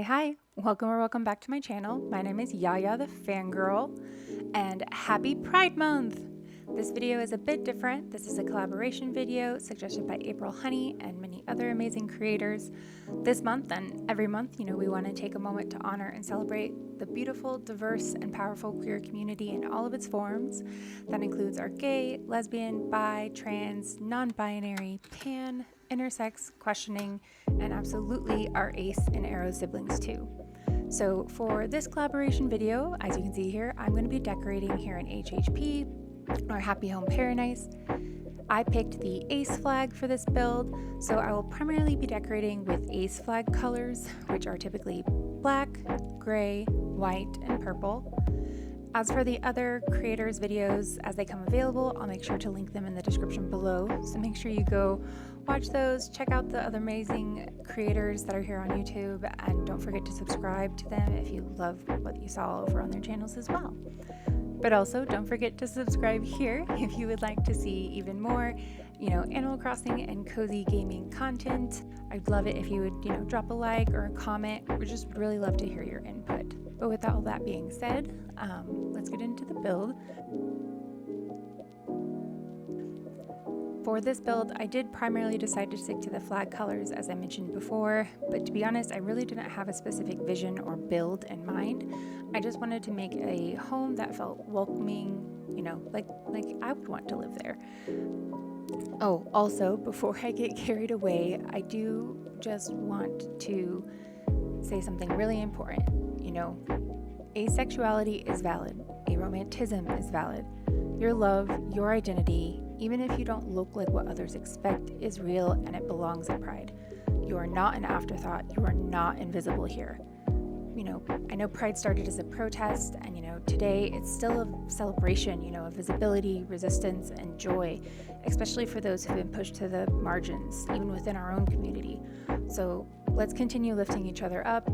Hi, welcome or welcome back to my channel. My name is Yaya the Fangirl, and happy Pride Month! This video is a bit different. This is a collaboration video suggested by April Honey and many other amazing creators. This month and every month, we want to take a moment to honor and celebrate the beautiful, diverse, and powerful queer community in all of its forms. That includes our gay, lesbian, bi, trans, non-binary, pan, intersex, questioning, and absolutely our ace and arrow siblings too. So for this collaboration video, as you can see here, I'm going to be decorating here in HHP, or Happy Home Paradise. I picked the ACE flag for this build, so I will primarily be decorating with ACE flag colors, which are typically black, gray, white, and purple. As for the other creators' videos, as they come available, I'll make sure to link them in the description below, so make sure you go watch those, check out the other amazing creators that are here on YouTube, and don't forget to subscribe to them if you love what you saw over on their channels as well. But also, don't forget to subscribe here if you would like to see even more, Animal Crossing and cozy gaming content. I'd love it if you would, drop a like or a comment. We just would really love to hear your input. But with all that being said, let's get into the build. For this build, I did primarily decide to stick to the flag colors as I mentioned before, but to be honest, I really didn't have a specific vision or build in mind. I just wanted to make a home that felt welcoming, like I would want to live there. Oh, also, before I get carried away, I do just want to say something really important. Asexuality is valid. Aromantism is valid. Your love, your identity, even if you don't look like what others expect, is real and it belongs in Pride. You are not an afterthought. You are not invisible here. I know Pride started as a protest, and today it's still a celebration, of visibility, resistance, and joy, especially for those who've been pushed to the margins, even within our own community. So let's continue lifting each other up,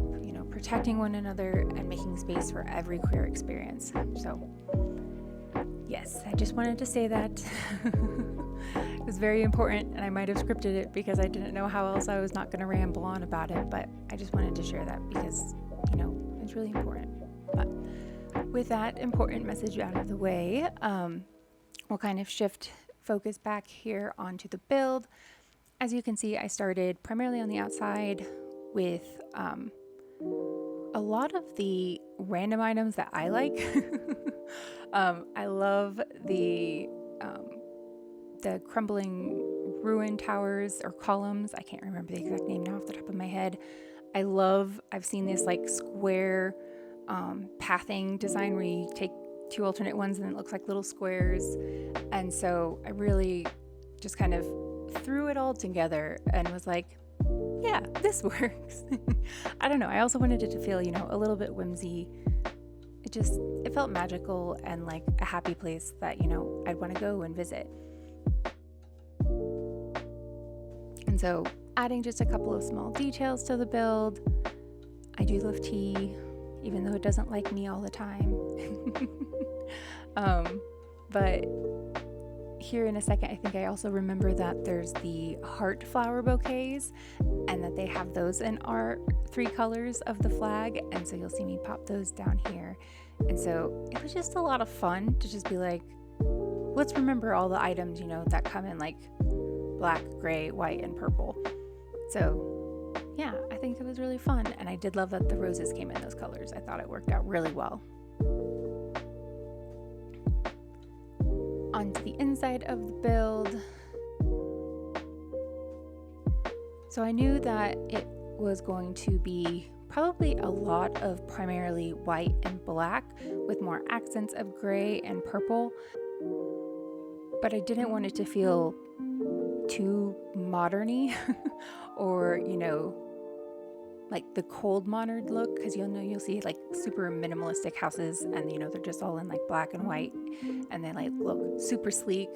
protecting one another, and making space for every queer experience. So yes, I just wanted to say that. It was very important, and I might have scripted it because I didn't know how else I was not going to ramble on about it, but I just wanted to share that because, it's really important. But with that important message out of the way, we'll kind of shift focus back here onto the build. As you can see, I started primarily on the outside with a lot of the random items that I like. I love the crumbling ruin towers or columns. I can't remember the exact name now off the top of my head. I've seen this like square pathing design where you take two alternate ones and it looks like little squares. And so I really just kind of threw it all together and was like, yeah, this works. I don't know. I also wanted it to feel, a little bit whimsy. It felt magical and like a happy place that, I'd want to go and visit. And so adding just a couple of small details to the build. I do love tea, even though it doesn't like me all the time. But here in a second, I think I also remember that there's the heart flower bouquets and that they have those in our 3 colors of the flag. And so you'll see me pop those down here. And so it was just a lot of fun to just be like, let's remember all the items, that come in like black, gray, white, and purple. So yeah, I think it was really fun. And I did love that the roses came in those colors. I thought it worked out really well. Onto the inside of the build. So I knew that it was going to be probably a lot of primarily white and black with more accents of gray and purple, but I didn't want it to feel too modern-y or, like the cold modern look, because you'll see like super minimalistic houses and they're just all in like black and white and they like look super sleek.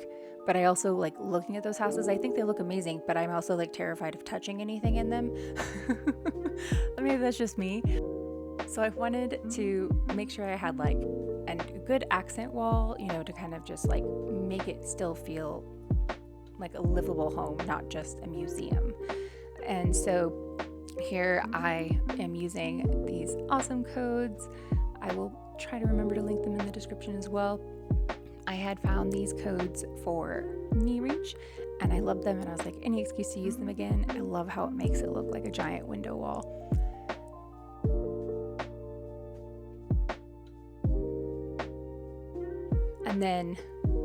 But I also like looking at those houses, I think they look amazing, but I'm also like terrified of touching anything in them. Maybe that's just me. So I wanted to make sure I had like a good accent wall, to kind of just like make it still feel like a livable home, not just a museum. And so Here I am using these awesome codes. I will try to remember to link them in the description as well. I had found these codes for knee reach and I loved them, and I was like, any excuse to use them again. I love how it makes it look like a giant window wall. And then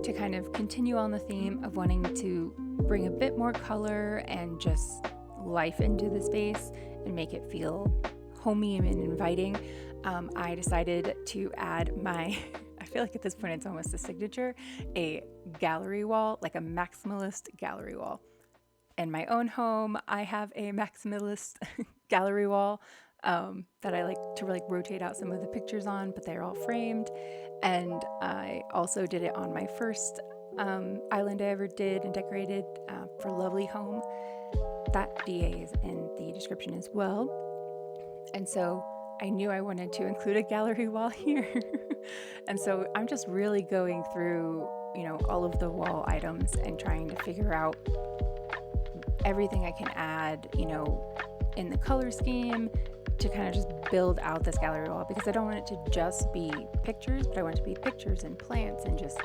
to kind of continue on the theme of wanting to bring a bit more color and just life into the space and make it feel homey and inviting, I decided to add my I feel like at this point it's almost a signature, a gallery wall, like a maximalist gallery wall. In my own home, I have a maximalist gallery wall that I like to rotate out some of the pictures on, but they're all framed. And I also did it on my first island I ever did and decorated for Luvlyhome. That DA is in the description as well. And so I knew I wanted to include a gallery wall here. And so I'm just really going through, you know, all of the wall items and trying to figure out everything I can add, you know, in the color scheme to kind of just build out this gallery wall, because I don't want it to just be pictures, but I want it to be pictures and plants and just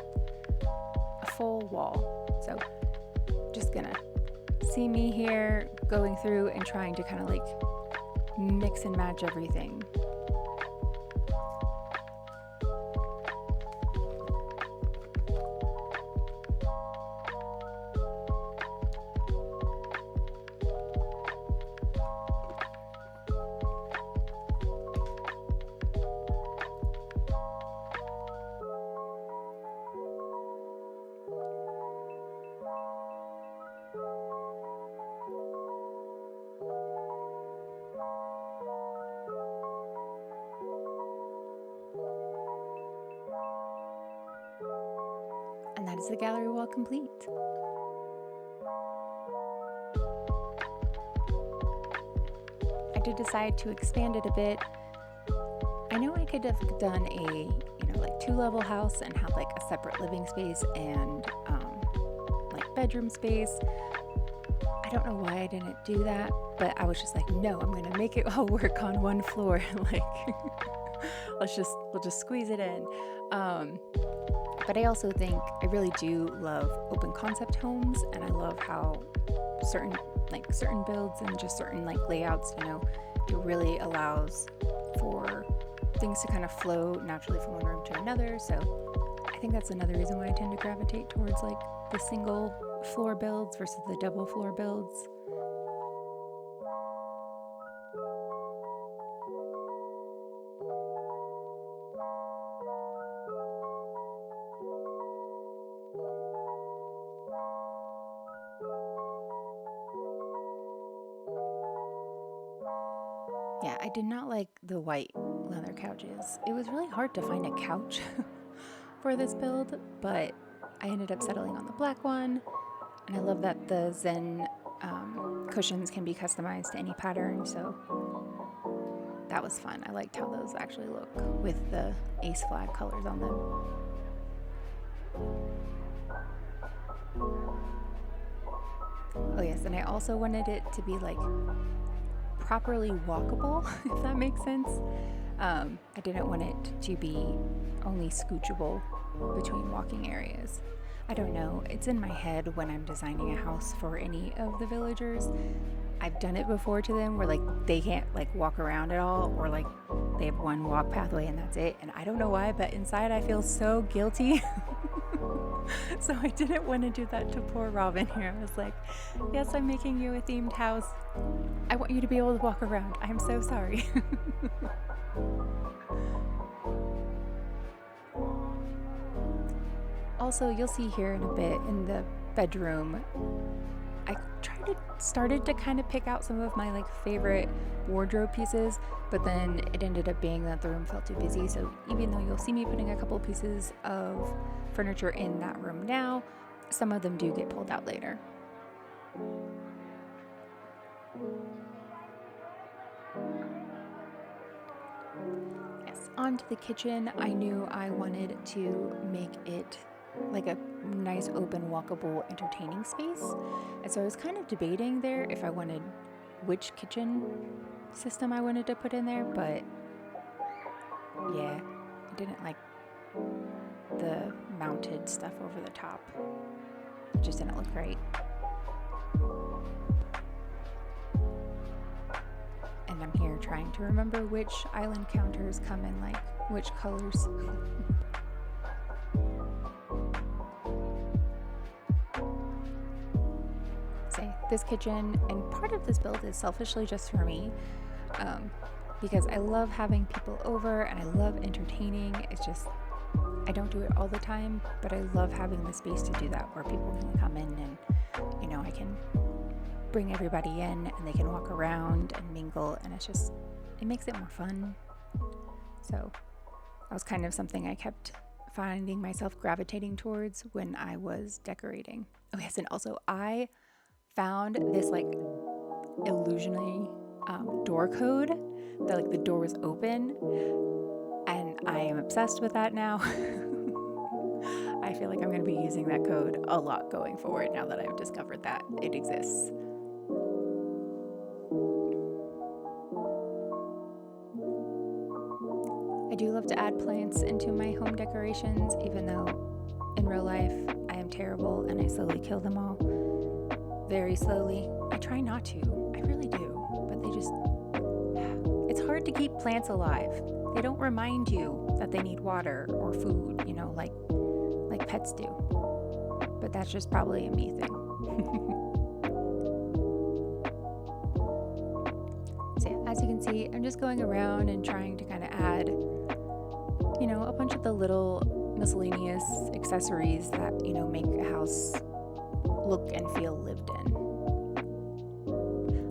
a full wall. So just gonna see me here going through and trying to kind of like mix and match everything. And that is the gallery wall complete. I did decide to expand it a bit. I know I could have done a, you know, like 2-level house and have like a separate living space and like bedroom space. I don't know why I didn't do that, but I was just like, no, I'm gonna make it all work on one floor. Like, we'll just squeeze it in. But I also think I really do love open concept homes, and I love how certain builds and just certain like layouts, you know, it really allows for things to kind of flow naturally from one room to another. So I think that's another reason why I tend to gravitate towards like the single floor builds versus the double floor builds. Yeah, I did not like the white leather couches. It was really hard to find a couch for this build, but I ended up settling on the black one. And I love that the Zen cushions can be customized to any pattern, so that was fun. I liked how those actually look with the ace flag colors on them. Oh yes, and I also wanted it to be like properly walkable, if that makes sense. I didn't want it to be only scoochable between walking areas. I don't know, it's in my head when I'm designing a house for any of the villagers. I've done it before to them where like they can't like walk around at all, or like they have one walk pathway and that's it. And I don't know why, but inside I feel so guilty. So I didn't want to do that to poor Robin here. I was like, yes, I'm making you a themed house. I want you to be able to walk around. I'm so sorry. Also, you'll see here in a bit in the bedroom, I started to kind of pick out some of my like favorite wardrobe pieces, but then it ended up being that the room felt too busy. So even though you'll see me putting a couple pieces of furniture in that room now, some of them do get pulled out later. Yes, on to the kitchen. I knew I wanted to make it like a nice open walkable entertaining space, and so I was kind of debating there if I wanted which kitchen system I wanted to put in there, but yeah, I didn't like the mounted stuff over the top. It just didn't look right. And I'm here trying to remember which island counters come in like which colors. Say, this kitchen and part of this build is selfishly just for me, because I love having people over and I love entertaining. It's just, I don't do it all the time, but I love having the space to do that where people can come in and, you know, I can bring everybody in and they can walk around and mingle, and it's just, it makes it more fun. So that was kind of something I kept finding myself gravitating towards when I was decorating. Oh yes, and also I found this like illusionary door code that like the door was open, and I am obsessed with that now. I feel like I'm going to be using that code a lot going forward now that I've discovered that it exists. I do love to add plants into my home decorations, even though in real life I am terrible and I slowly kill them all. Very slowly. I try not to. I really do. But they just... It's hard to keep plants alive. They don't remind you that they need water or food, you know, like pets do. But that's just probably a me thing. So yeah, as you can see, I'm just going around and trying to kind of add, you know, a bunch of the little miscellaneous accessories that, you know, make a house look and feel lived in.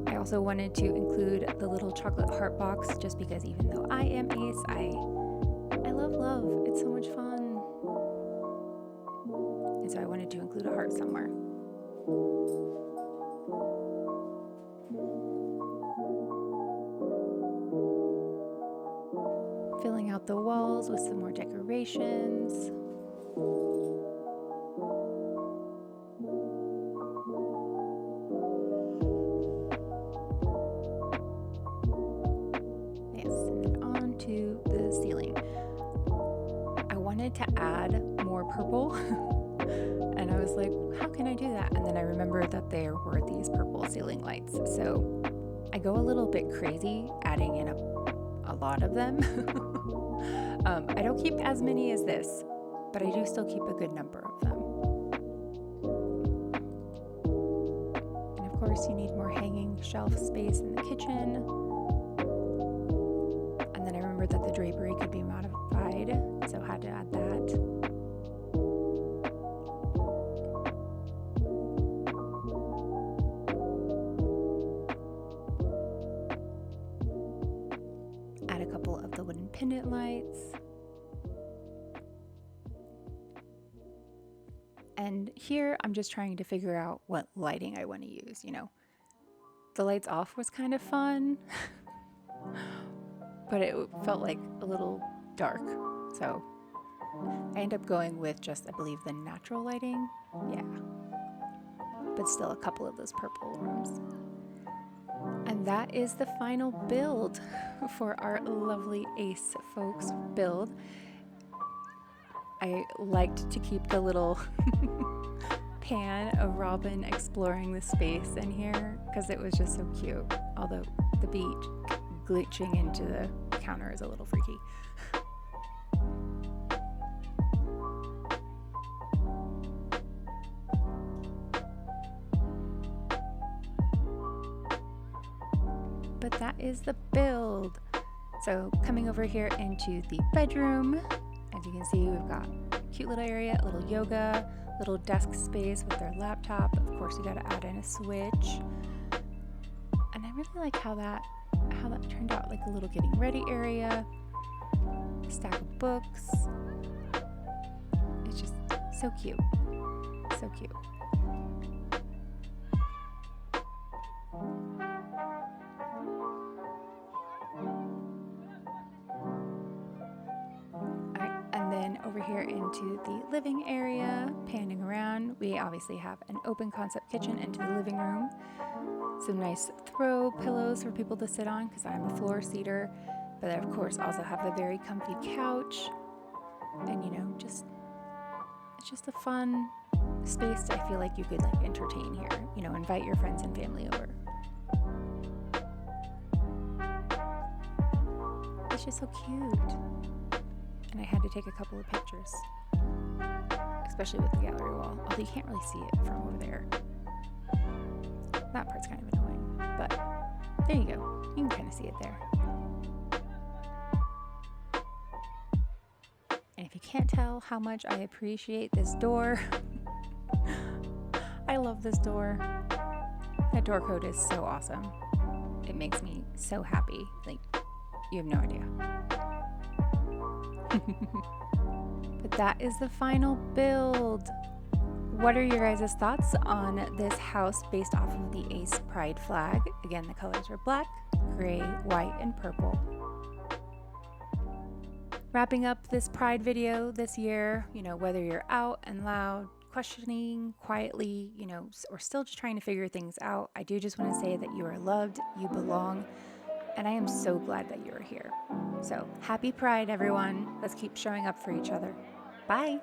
I also wanted to include the little chocolate heart box just because even though I am ace, I love love. It's so much fun. And so I wanted to include a heart somewhere. Filling out the walls with some more decorations. To the ceiling. I wanted to add more purple and I was like, how can I do that? And then I remembered that there were these purple ceiling lights. So I go a little bit crazy adding in a lot of them. I don't keep as many as this, but I do still keep a good number of them. And of course you need more hanging shelf space in the kitchen. And then I remembered that the drapery could be modified, so I had to add that. Add a couple of the wooden pendant lights. And here I'm just trying to figure out what lighting I want to use, you know. The lights off was kind of fun. But it felt like a little dark, so I ended up going with just, I believe, the natural lighting, yeah, but still a couple of those purple rooms. And that is the final build for our lovely Ace folks build. I liked to keep the little pan of Robin exploring the space in here because it was just so cute, although the beach glitching into the counter is a little freaky. But that is the build. So coming over here into the bedroom, as you can see, we've got a cute little area, a little yoga, little desk space with their laptop. Of course, you got to add in a switch. And I really like how that turned out, like a little getting ready area, a stack of books. It's just so cute, so cute. Alright, and then over over here into the living area, panning around. We obviously have an open concept kitchen into the living room. Some nice throw pillows for people to sit on because I'm a floor seater. But I, of course, also have a very comfy couch. And, you know, it's just a fun space I feel like you could like entertain here. You know, invite your friends and family over. It's just so cute. And I had to take a couple of pictures, especially with the gallery wall, although you can't really see it from over there. That part's kind of annoying, but there you go. You can kind of see it there. And if you can't tell how much I appreciate this door, I love this door. That door code is so awesome. It makes me so happy. Like, you have no idea. But that is the final build. What are your guys' thoughts on this house based off of the Ace Pride flag? Again, the colors are black, gray, white, and purple. Wrapping up this Pride video this year, you know, whether you're out and loud, questioning quietly, you know, or still just trying to figure things out, I do just want to say that you are loved, you belong, and I am so glad that you are here. So happy Pride, everyone. Let's keep showing up for each other. Bye.